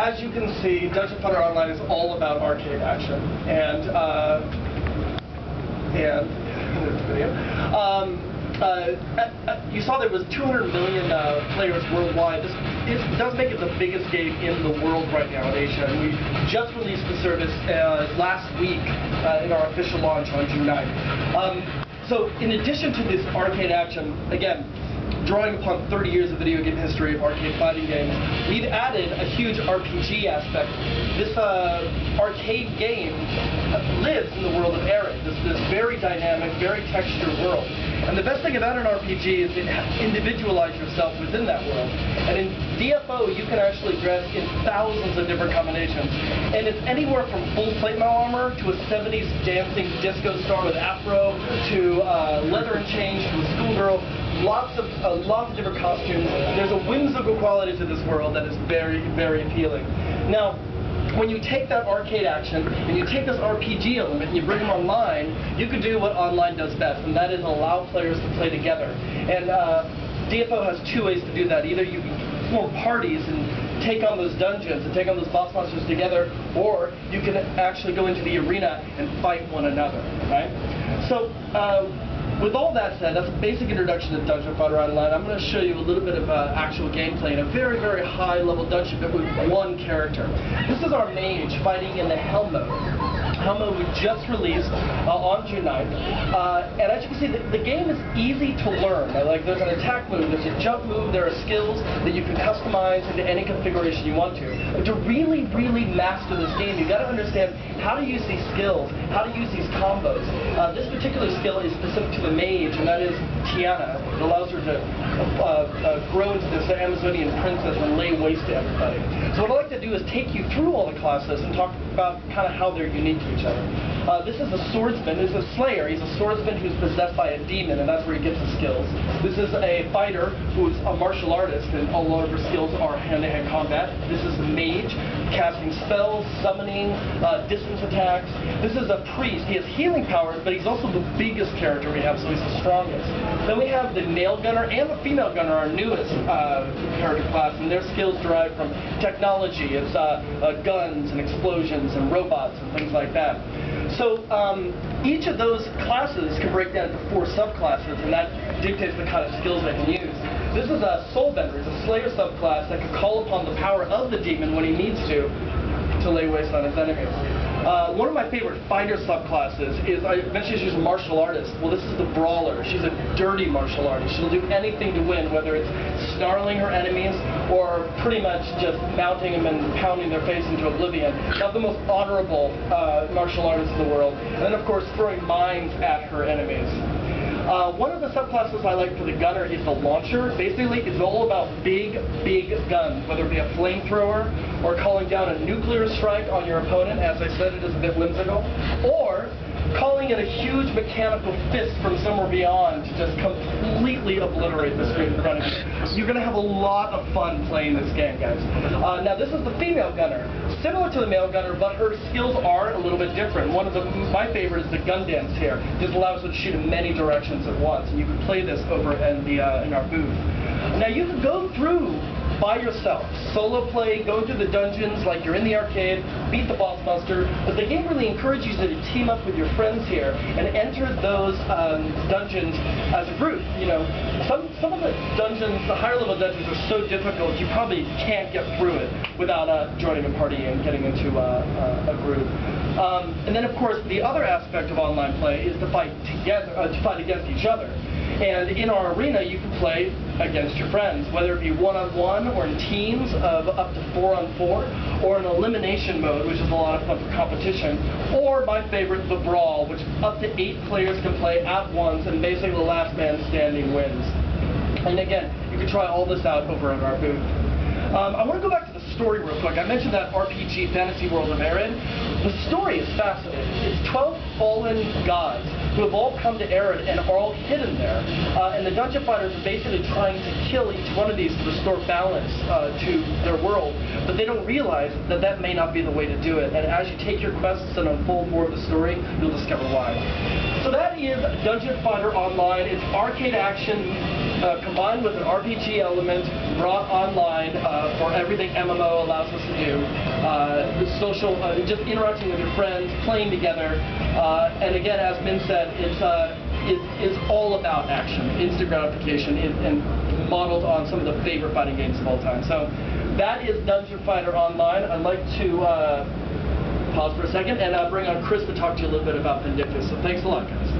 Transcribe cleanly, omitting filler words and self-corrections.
as you can see, Dungeon Fighter Online is all about arcade action, and video. You saw there was 200 million players worldwide. This does make it the biggest game in the world right now in Asia. And we just released the service last week in our official launch on June 9th. So in addition to this arcade action, again, drawing upon 30 years of video game history of arcade fighting games, we've added a huge RPG aspect. This arcade game lives in the world of Arid, this very dynamic, very textured world. And the best thing about an RPG is to individualize yourself within that world. And in DFO, you can actually dress in thousands of different combinations. And it's anywhere from full plate mail armor to a 70s dancing disco star with afro to leather and change to a schoolgirl. Lots of different costumes. There's a whimsical quality to this world that is very, very appealing. Now, when you take that arcade action and you take this RPG element and you bring them online, you can do what online does best, and that is allow players to play together. And DFO has two ways to do that. Either you form parties and take on those dungeons and take on those boss monsters together, or you can actually go into the arena and fight one another, right? So, with all that said, that's a basic introduction to Dungeon Fighter Online. I'm going to show you a little bit of actual gameplay in a very, very high-level dungeon, but with one character. This is our mage fighting in the Hell mode. Hell mode we just released on June 9th. And as you can see, the game is easy to learn. Like, there's an attack move, there's a jump move, there are skills that you can customize into any configuration you want to. But to really, really master this game, you've got to understand how to use these skills, how to use these combos. This particular skill is specific to the mage, and that is Tiana. It allows her to grow into this Amazonian princess and lay waste to everybody. So what I'd like to do is take you through all the classes and talk about kind of how they're unique to each other. This is a swordsman. This is a slayer. He's a swordsman who's possessed by a demon, and that's where he gets his skills. This is a fighter who's a martial artist, and a lot of her skills are hand-to-hand combat. This is a mage, casting spells, summoning, distance attacks. This is a priest. He has healing powers, but he's also the biggest character we have, so he's the strongest. Then we have the male gunner and the female gunner, our newest character class, and their skills derive from technology. It's guns and explosions and robots and things like that. So each of those classes can break down into 4 subclasses, and that dictates the kind of skills they can use. This is a Soulbender. It's a Slayer subclass that can call upon the power of the demon when he needs to lay waste on his enemies. One of my favorite fighter subclasses is, I mentioned she's a martial artist. Well, this is the Brawler. She's a dirty martial artist. She'll do anything to win, whether it's snarling her enemies or pretty much just mounting them and pounding their face into oblivion. Not the most honorable martial artist in the world. And then, of course, throwing mines at her enemies. One of the subclasses I like for the gunner is the launcher. Basically, it's all about big, big guns, whether it be a flamethrower or calling down a nuclear strike on your opponent. As I said, it is a bit whimsical. Or calling in a huge mechanical fist from somewhere beyond to just completely obliterate the screen in front of you. You're going to have a lot of fun playing this game, guys. Now, this is the female gunner. Similar to the male gunner, but her skills are a little bit different. One of my favorite is the gun dance here. This allows her to shoot in many directions at once, and you can play this over in our booth. Now, you can go through by yourself, solo play, go through the dungeons like you're in the arcade, beat the boss monster, but the game really encourages you to team up with your friends here and enter those dungeons as a group. You know, some of the dungeons, the higher level dungeons, are so difficult you probably can't get through it without joining a party and getting into a group. And then, of course, the other aspect of online play is to fight together, to fight against each other. And in our arena, you can play against your friends, whether it be one-on-one or in teams of up to 4-on-4, or in elimination mode, which is a lot of fun for competition, or my favorite, the Brawl, which up to 8 players can play at once, and basically the last man standing wins. And again, you can try all this out over at our booth. I want to go back to the story real quick. I mentioned that RPG fantasy world of Arid. The story is fascinating. It's 12 fallen gods who have all come to Arid and are all hidden there. And the dungeon fighters are basically trying to kill each one of these to restore balance to their world. But they don't realize that that may not be the way to do it. And as you take your quests and unfold more of the story, you'll discover why. So that is Dungeon Fighter Online. It's arcade action combined with an RPG element brought online for everything MMO allows us to do. The social, just interacting with your friends, playing together, and again, as Min said, it's all about action, instant gratification, and modeled on some of the favorite fighting games of all time. So that is Dungeon Fighter Online. I'd like to pause for a second and bring on Chris to talk to you a little bit about Vindictus. So thanks a lot, guys.